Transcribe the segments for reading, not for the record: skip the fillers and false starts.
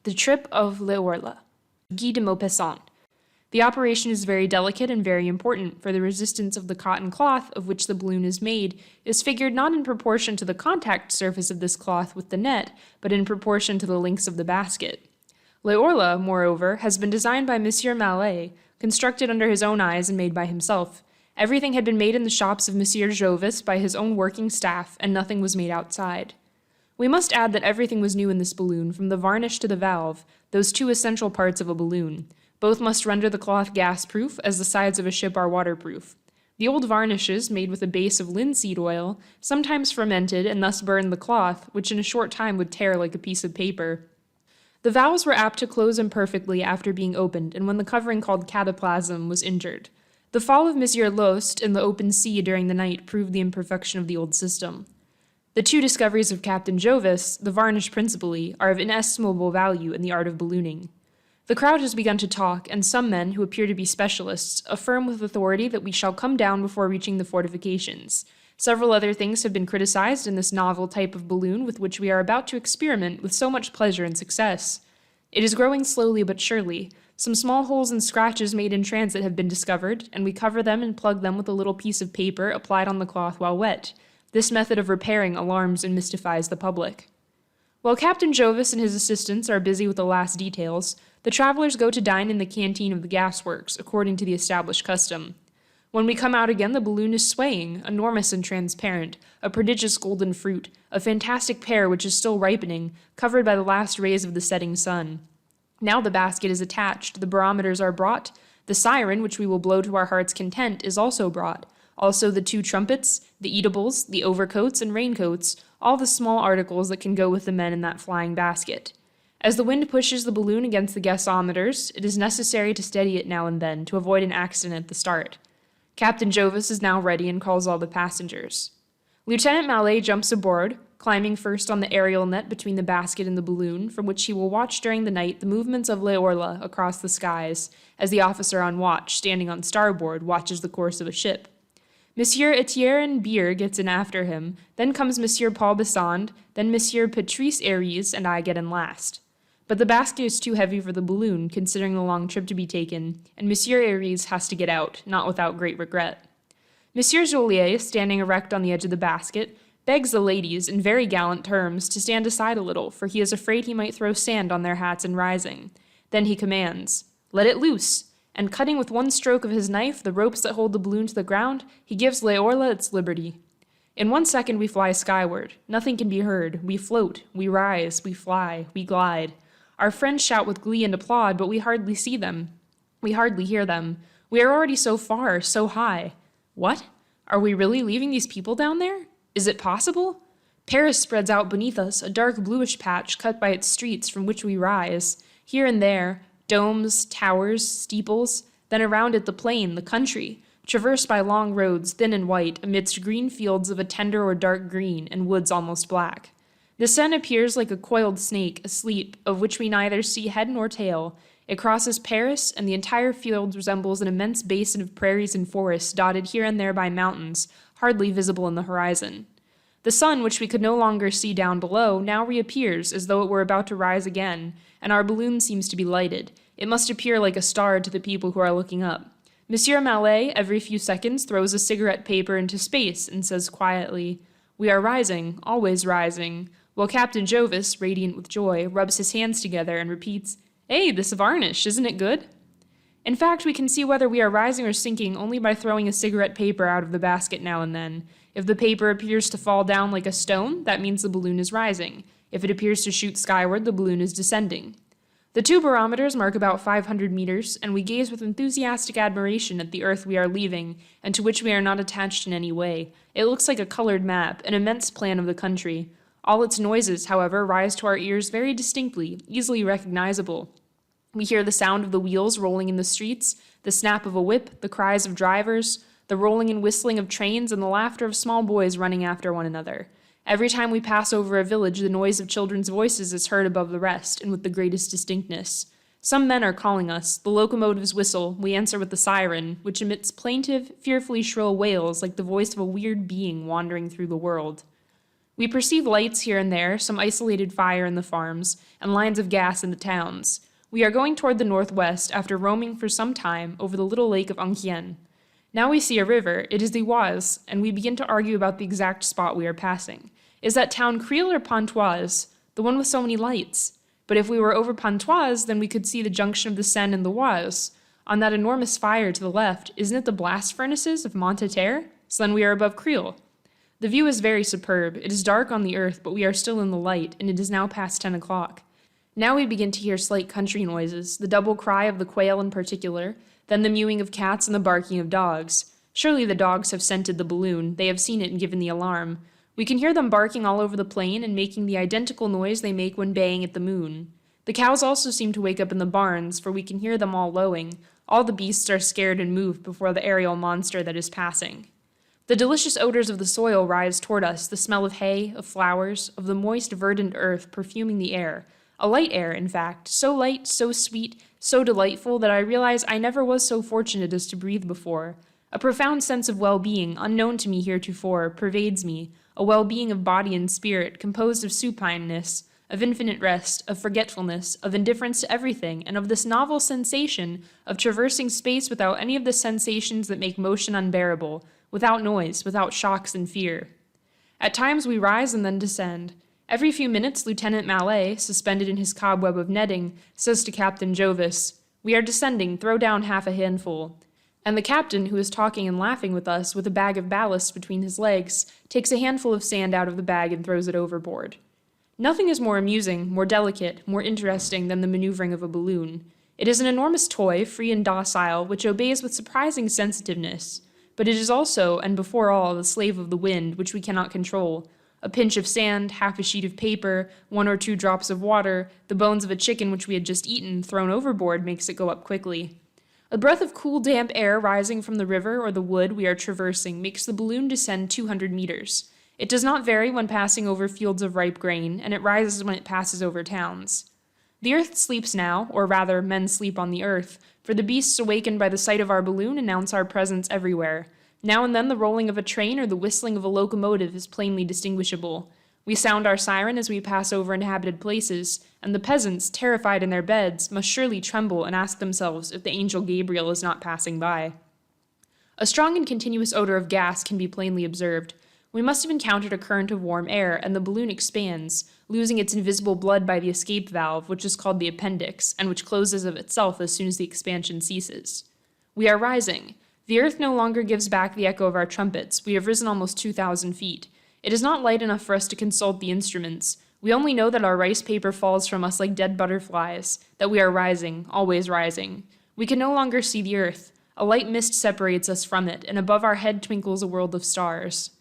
The Trip of Le Horla, Guy de Maupassant. The operation is very delicate and very important, for the resistance of the cotton cloth of which the balloon is made is figured not in proportion to the contact surface of this cloth with the net, but in proportion to the lengths of the basket. Le Horla, moreover, has been designed by Monsieur Mallet, constructed under his own eyes and made by himself. Everything had been made in the shops of Monsieur Jovis by his own working staff, and nothing was made outside. We must add that everything was new in this balloon, from the varnish to the valve, those two essential parts of a balloon. Both must render the cloth gas-proof, as the sides of a ship are waterproof. The old varnishes, made with a base of linseed oil, sometimes fermented and thus burned the cloth, which in a short time would tear like a piece of paper. The valves were apt to close imperfectly after being opened, and when the covering called cataplasm was injured. The fall of Monsieur Lost in the open sea during the night proved the imperfection of the old system. The two discoveries of Captain Jovis, the varnish principally, are of inestimable value in the art of ballooning. The crowd has begun to talk, and some men, who appear to be specialists, affirm with authority that we shall come down before reaching the fortifications. Several other things have been criticized in this novel type of balloon with which we are about to experiment with so much pleasure and success. It is growing slowly but surely. Some small holes and scratches made in transit have been discovered, and we cover them and plug them with a little piece of paper applied on the cloth while wet. This method of repairing alarms and mystifies the public. While Captain Jovis and his assistants are busy with the last details, the travelers go to dine in the canteen of the gasworks, according to the established custom. When we come out again, the balloon is swaying, enormous and transparent, a prodigious golden fruit, a fantastic pear which is still ripening, covered by the last rays of the setting sun. Now the basket is attached, the barometers are brought, the siren, which we will blow to our heart's content, is also brought, also the two trumpets, the eatables, the overcoats and raincoats, all the small articles that can go with the men in that flying basket. As the wind pushes the balloon against the gasometers, it is necessary to steady it now and then to avoid an accident at the start. Captain Jovis is now ready and calls all the passengers. Lieutenant Mallet jumps aboard, climbing first on the aerial net between the basket and the balloon, from which he will watch during the night the movements of Le Horla across the skies, as the officer on watch, standing on starboard, watches the course of a ship. Monsieur Etienne Beer gets in after him, then comes Monsieur Paul Besond, then Monsieur Patrice Aries, and I get in last. But the basket is too heavy for the balloon, considering the long trip to be taken, and Monsieur Aries has to get out, not without great regret. Monsieur Joliet, standing erect on the edge of the basket, begs the ladies, in very gallant terms, to stand aside a little, for he is afraid he might throw sand on their hats in rising. Then he commands, "Let it loose!" And cutting with one stroke of his knife the ropes that hold the balloon to the ground, he gives Le Horla its liberty. In 1 second we fly skyward. Nothing can be heard. We float, we rise, we fly, we glide. Our friends shout with glee and applaud, but we hardly see them. We hardly hear them. We are already so far, so high. What? Are we really leaving these people down there? Is it possible? Paris spreads out beneath us, a dark bluish patch cut by its streets from which we rise. Here and there, domes, towers, steeples, then around it the plain, the country, traversed by long roads, thin and white, amidst green fields of a tender or dark green, and woods almost black. The Seine appears like a coiled snake, asleep, of which we neither see head nor tail. It crosses Paris, and the entire field resembles an immense basin of prairies and forests dotted here and there by mountains, hardly visible in the horizon. The sun, which we could no longer see down below, now reappears as though it were about to rise again, and our balloon seems to be lighted. It must appear like a star to the people who are looking up. Monsieur Mallet, every few seconds, throws a cigarette paper into space and says quietly, "We are rising, always rising," while Captain Jovis, radiant with joy, rubs his hands together and repeats, "Hey, this varnish, isn't it good?" In fact, we can see whether we are rising or sinking only by throwing a cigarette paper out of the basket now and then. If the paper appears to fall down like a stone, that means the balloon is rising. If it appears to shoot skyward, the balloon is descending. The two barometers mark about 500 meters, and we gaze with enthusiastic admiration at the earth we are leaving, and to which we are not attached in any way. It looks like a colored map, an immense plan of the country. All its noises, however, rise to our ears very distinctly, easily recognizable. We hear the sound of the wheels rolling in the streets, the snap of a whip, the cries of drivers, the rolling and whistling of trains, and the laughter of small boys running after one another. Every time we pass over a village, the noise of children's voices is heard above the rest, and with the greatest distinctness. Some men are calling us. The locomotives whistle. We answer with the siren, which emits plaintive, fearfully shrill wails like the voice of a weird being wandering through the world. We perceive lights here and there, some isolated fire in the farms, and lines of gas in the towns. We are going toward the northwest after roaming for some time over the little lake of Ankien. Now we see a river, it is the Oise, and we begin to argue about the exact spot we are passing. Is that town Creil or Pontoise, the one with so many lights? But if we were over Pontoise, then we could see the junction of the Seine and the Oise. On that enormous fire to the left, isn't it the blast furnaces of Montterre? So then we are above Creil. The view is very superb. It is dark on the earth, but we are still in the light, and it is now past 10 o'clock. Now we begin to hear slight country noises, the double cry of the quail in particular, then the mewing of cats and the barking of dogs. Surely the dogs have scented the balloon. They have seen it and given the alarm. We can hear them barking all over the plain and making the identical noise they make when baying at the moon. The cows also seem to wake up in the barns, for we can hear them all lowing. All the beasts are scared and moved before the aerial monster that is passing. The delicious odors of the soil rise toward us, the smell of hay, of flowers, of the moist, verdant earth perfuming the air. A light air, in fact, so light, so sweet, so delightful that I realize I never was so fortunate as to breathe before. A profound sense of well-being, unknown to me heretofore, pervades me, a well-being of body and spirit, composed of supineness, of infinite rest, of forgetfulness, of indifference to everything, and of this novel sensation of traversing space without any of the sensations that make motion unbearable, without noise, without shocks and fear. At times we rise and then descend. Every few minutes, Lieutenant Mallet, suspended in his cobweb of netting, says to Captain Jovis, "We are descending, throw down half a handful." And the captain, who is talking and laughing with us with a bag of ballast between his legs, takes a handful of sand out of the bag and throws it overboard. Nothing is more amusing, more delicate, more interesting than the maneuvering of a balloon. It is an enormous toy, free and docile, which obeys with surprising sensitiveness. But it is also, and before all, the slave of the wind, which we cannot control. A pinch of sand, half a sheet of paper, 1 or 2 drops of water, the bones of a chicken which we had just eaten, thrown overboard, makes it go up quickly. A breath of cool, damp air rising from the river or the wood we are traversing makes the balloon descend 200 meters. It does not vary when passing over fields of ripe grain, and it rises when it passes over towns. The earth sleeps now, or rather, men sleep on the earth, for the beasts awakened by the sight of our balloon announce our presence everywhere. Now and then the rolling of a train or the whistling of a locomotive is plainly distinguishable. We sound our siren as we pass over inhabited places, and the peasants, terrified in their beds, must surely tremble and ask themselves if the angel Gabriel is not passing by. A strong and continuous odor of gas can be plainly observed. We must have encountered a current of warm air, and the balloon expands, losing its invisible blood by the escape valve, which is called the appendix, and which closes of itself as soon as the expansion ceases. We are rising. The earth no longer gives back the echo of our trumpets. We have risen almost 2,000 feet. It is not light enough for us to consult the instruments. We only know that our rice paper falls from us like dead butterflies, that we are rising, always rising. We can no longer see the earth. A light mist separates us from it, and above our head twinkles a world of stars.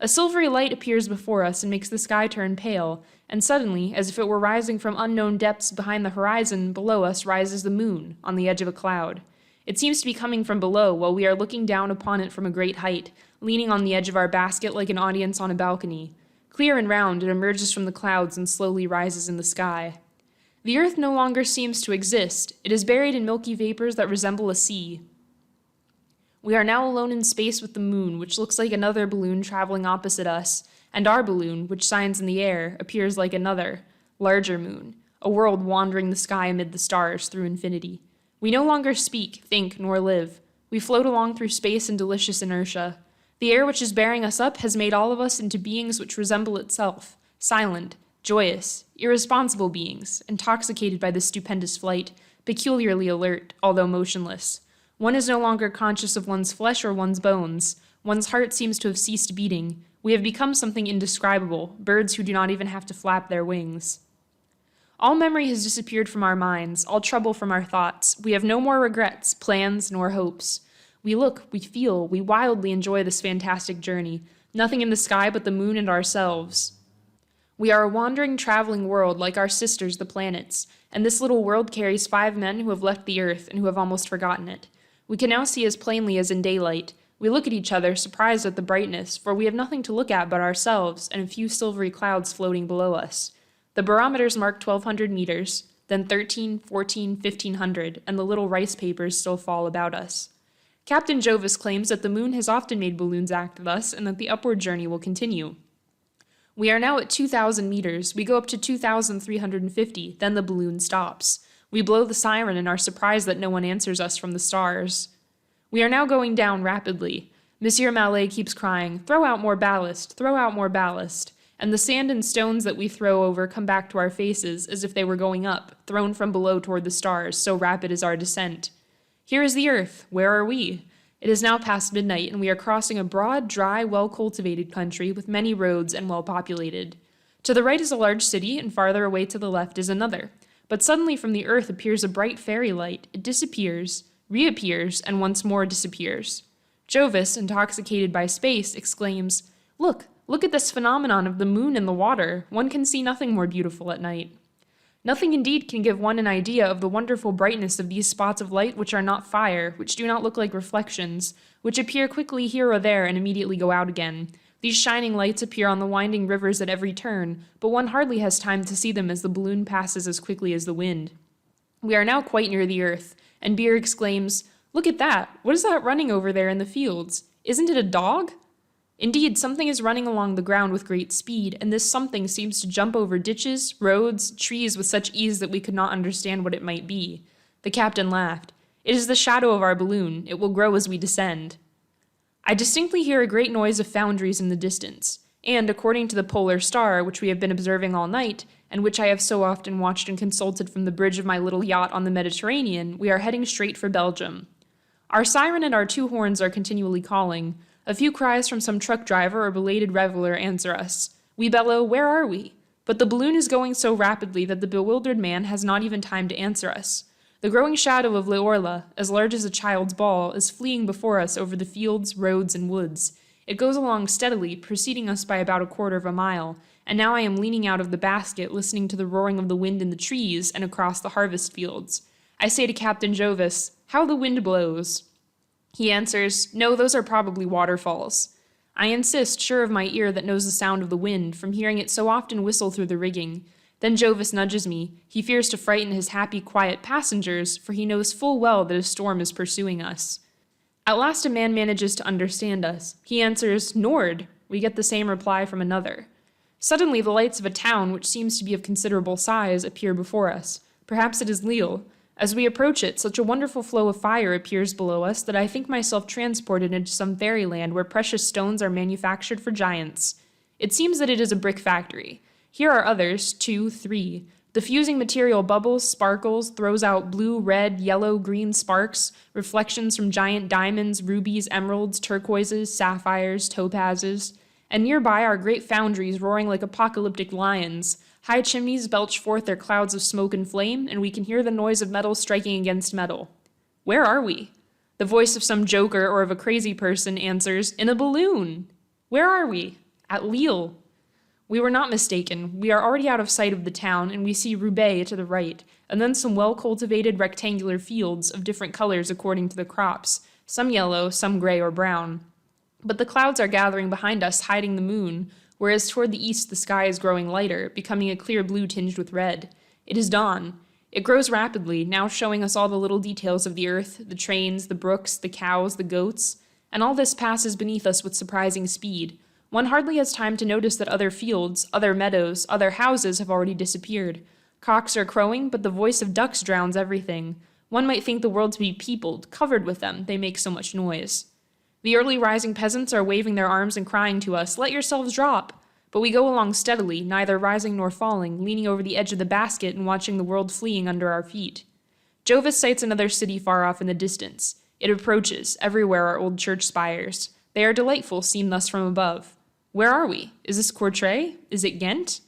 A silvery light appears before us and makes the sky turn pale, and suddenly, as if it were rising from unknown depths behind the horizon, below us rises the moon, on the edge of a cloud. It seems to be coming from below, while we are looking down upon it from a great height, leaning on the edge of our basket like an audience on a balcony. Clear and round, it emerges from the clouds and slowly rises in the sky. The earth no longer seems to exist. It is buried in milky vapors that resemble a sea. We are now alone in space with the moon, which looks like another balloon traveling opposite us, and our balloon, which shines in the air, appears like another, larger moon, a world wandering the sky amid the stars through infinity. We no longer speak, think, nor live. We float along through space in delicious inertia. The air which is bearing us up has made all of us into beings which resemble itself, silent, joyous, irresponsible beings, intoxicated by this stupendous flight, peculiarly alert, although motionless. One is no longer conscious of one's flesh or one's bones. One's heart seems to have ceased beating. We have become something indescribable, birds who do not even have to flap their wings. All memory has disappeared from our minds, all trouble from our thoughts. We have no more regrets, plans, nor hopes. We look, we feel, we wildly enjoy this fantastic journey. Nothing in the sky but the moon and ourselves. We are a wandering, traveling world like our sisters, the planets, and this little world carries 5 men who have left the earth and who have almost forgotten it. We can now see as plainly as in daylight. We look at each other, surprised at the brightness, for we have nothing to look at but ourselves and a few silvery clouds floating below us. The barometers mark 1,200 meters, then 13, 14, 1,500, and the little rice papers still fall about us. Captain Jovis claims that the moon has often made balloons act thus and that the upward journey will continue. We are now at 2,000 meters. We go up to 2,350, then the balloon stops. We blow the siren and are surprised that no one answers us from the stars. We are now going down rapidly. Monsieur Mallet keeps crying, "Throw out more ballast, throw out more ballast." And the sand and stones that we throw over come back to our faces as if they were going up, thrown from below toward the stars, so rapid is our descent. Here is the earth. Where are we? It is now past midnight, and we are crossing a broad, dry, well-cultivated country with many roads and well-populated. To the right is a large city, and farther away to the left is another. But suddenly from the earth appears a bright fairy light. It disappears, reappears, and once more disappears. Jovis, intoxicated by space, exclaims, Look at this phenomenon of the moon in the water. One can see nothing more beautiful at night." Nothing indeed can give one an idea of the wonderful brightness of these spots of light which are not fire, which do not look like reflections, which appear quickly here or there and immediately go out again. These shining lights appear on the winding rivers at every turn, but one hardly has time to see them as the balloon passes as quickly as the wind. We are now quite near the earth, and Beer exclaims, "Look at that! What is that running over there in the fields? Isn't it a dog?" Indeed, something is running along the ground with great speed, and this something seems to jump over ditches, roads, trees with such ease that we could not understand what it might be. The captain laughed. "It is the shadow of our balloon. It will grow as we descend." I distinctly hear a great noise of foundries in the distance, and according to the polar star, which we have been observing all night, and which I have so often watched and consulted from the bridge of my little yacht on the Mediterranean, we are heading straight for Belgium. Our siren and our two horns are continually calling. A few cries from some truck driver or belated reveler answer us. We bellow, "Where are we?" But the balloon is going so rapidly that the bewildered man has not even time to answer us. The growing shadow of Le Horla, as large as a child's ball, is fleeing before us over the fields, roads, and woods. It goes along steadily, preceding us by about a quarter of a mile, and now I am leaning out of the basket, listening to the roaring of the wind in the trees and across the harvest fields. I say to Captain Jovis, "How the wind blows!" He answers, "No, those are probably waterfalls." I insist, sure of my ear that knows the sound of the wind, from hearing it so often whistle through the rigging. Then Jovis nudges me. He fears to frighten his happy, quiet passengers, for he knows full well that a storm is pursuing us. At last a man manages to understand us. He answers, "Nord." We get the same reply from another. Suddenly the lights of a town, which seems to be of considerable size, appear before us. Perhaps it is Lille. As we approach it, such a wonderful flow of fire appears below us that I think myself transported into some fairyland where precious stones are manufactured for giants. It seems that it is a brick factory. Here are others, 2, 3. The fusing material bubbles, sparkles, throws out blue, red, yellow, green sparks, reflections from giant diamonds, rubies, emeralds, turquoises, sapphires, topazes. And nearby are great foundries roaring like apocalyptic lions. High chimneys belch forth their clouds of smoke and flame, and we can hear the noise of metal striking against metal. Where are we? The voice of some joker or of a crazy person answers, "In a balloon." Where are we? At Lille. We were not mistaken. We are already out of sight of the town, and we see Roubaix to the right, and then some well-cultivated rectangular fields of different colors according to the crops, some yellow, some gray or brown. But the clouds are gathering behind us, hiding the moon, whereas toward the east the sky is growing lighter, becoming a clear blue tinged with red. It is dawn. It grows rapidly, now showing us all the little details of the earth, the trains, the brooks, the cows, the goats, and all this passes beneath us with surprising speed. One hardly has time to notice that other fields, other meadows, other houses have already disappeared. Cocks are crowing, but the voice of ducks drowns everything. One might think the world to be peopled, covered with them, they make so much noise. The early rising peasants are waving their arms and crying to us, "Let yourselves drop!" But we go along steadily, neither rising nor falling, leaning over the edge of the basket and watching the world fleeing under our feet. Jovis sights another city far off in the distance. It approaches. Everywhere are old church spires. They are delightful, seen thus from above. Where are we? Is this Courtrai? Is it Ghent?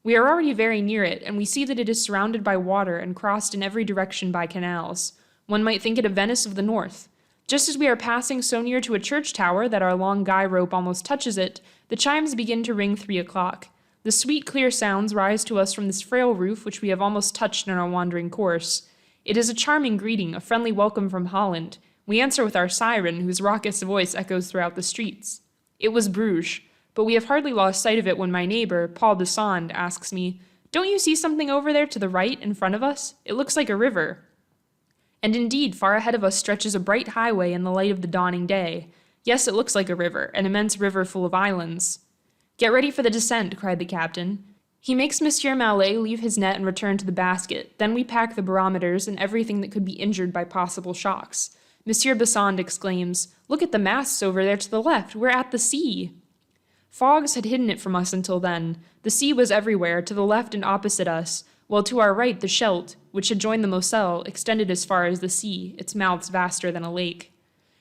We are already very near it, and we see that it is surrounded by water and crossed in every direction by canals. One might think it a Venice of the north. Just as we are passing so near to a church tower that our long guy rope almost touches it, the chimes begin to ring 3 o'clock. The sweet, clear sounds rise to us from this frail roof which we have almost touched in our wandering course. It is a charming greeting, a friendly welcome from Holland. We answer with our siren, whose raucous voice echoes throughout the streets. It was Bruges, but we have hardly lost sight of it when my neighbor, Paul de Sand, asks me, "Don't you see something over there to the right, in front of us? It looks like a river." And indeed, far ahead of us stretches a bright highway in the light of the dawning day. Yes, it looks like a river, an immense river full of islands. "Get ready for the descent," cried the captain. He makes Monsieur Mallet leave his net and return to the basket. Then we pack the barometers and everything that could be injured by possible shocks. Monsieur Maupassant exclaims, "Look at the masts over there to the left. We're at the sea." Fogs had hidden it from us until then. The sea was everywhere, to the left and opposite us, while to our right the Scheldt, which had joined the Moselle, extended as far as the sea, its mouths vaster than a lake.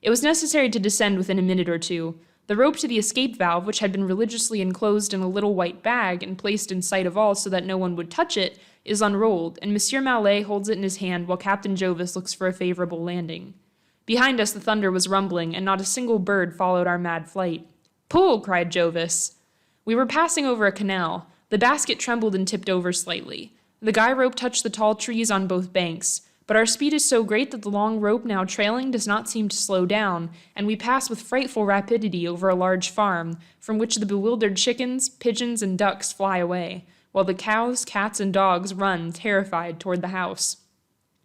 It was necessary to descend within a minute or two. The rope to the escape valve, which had been religiously enclosed in a little white bag and placed in sight of all so that no one would touch it, is unrolled, and Monsieur Mallet holds it in his hand while Captain Jovis looks for a favorable landing. Behind us the thunder was rumbling, and not a single bird followed our mad flight. "Pull!" cried Jovis. We were passing over a canal. The basket trembled and tipped over slightly. The guy rope touched the tall trees on both banks, but our speed is so great that the long rope now trailing does not seem to slow down, and we pass with frightful rapidity over a large farm, from which the bewildered chickens, pigeons, and ducks fly away, while the cows, cats, and dogs run, terrified, toward the house.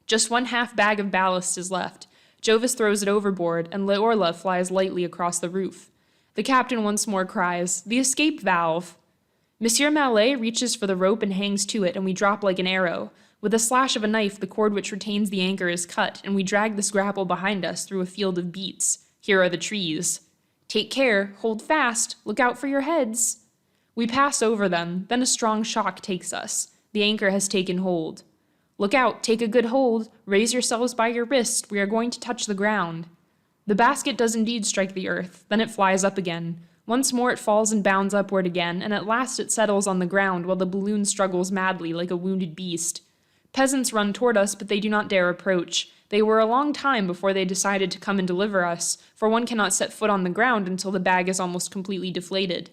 Just 1/2 bag of ballast is left. Jovis throws it overboard, and Le Horla flies lightly across the roof. The captain once more cries, "The escape valve!" Monsieur Mallet reaches for the rope and hangs to it, and we drop like an arrow. With a slash of a knife, the cord which retains the anchor is cut, and we drag this grapple behind us through a field of beets. Here are the trees. "Take care, hold fast, look out for your heads." We pass over them, then a strong shock takes us. The anchor has taken hold. "Look out, take a good hold, raise yourselves by your wrist, we are going to touch the ground." The basket does indeed strike the earth, then it flies up again. Once more it falls and bounds upward again, and at last it settles on the ground while the balloon struggles madly like a wounded beast. Peasants run toward us, but they do not dare approach. They were a long time before they decided to come and deliver us, for one cannot set foot on the ground until the bag is almost completely deflated.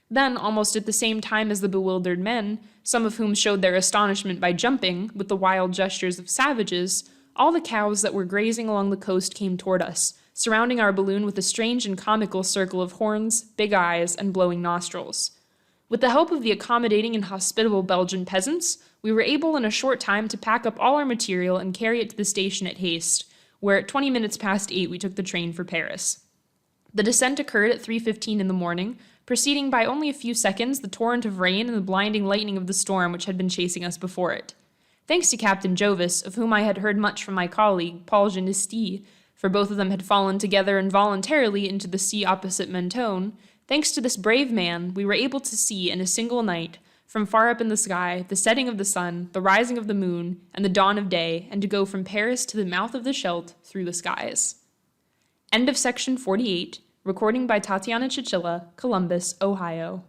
Then, almost at the same time as the bewildered men, some of whom showed their astonishment by jumping, with the wild gestures of savages, all the cows that were grazing along the coast came toward us, surrounding our balloon with a strange and comical circle of horns, big eyes, and blowing nostrils. With the help of the accommodating and hospitable Belgian peasants, we were able in a short time to pack up all our material and carry it to the station at Haste, where at 20 minutes past 8 we took the train for Paris. The descent occurred at 3:15 in the morning, preceding by only a few seconds the torrent of rain and the blinding lightning of the storm which had been chasing us before it. Thanks to Captain Jovis, of whom I had heard much from my colleague, Paul Genesty, for both of them had fallen together involuntarily into the sea opposite Mentone, thanks to this brave man, we were able to see in a single night, from far up in the sky, the setting of the sun, the rising of the moon, and the dawn of day, and to go from Paris to the mouth of the Scheldt through the skies. End of section 48, recording by Tatiana Chichilla, Columbus, Ohio.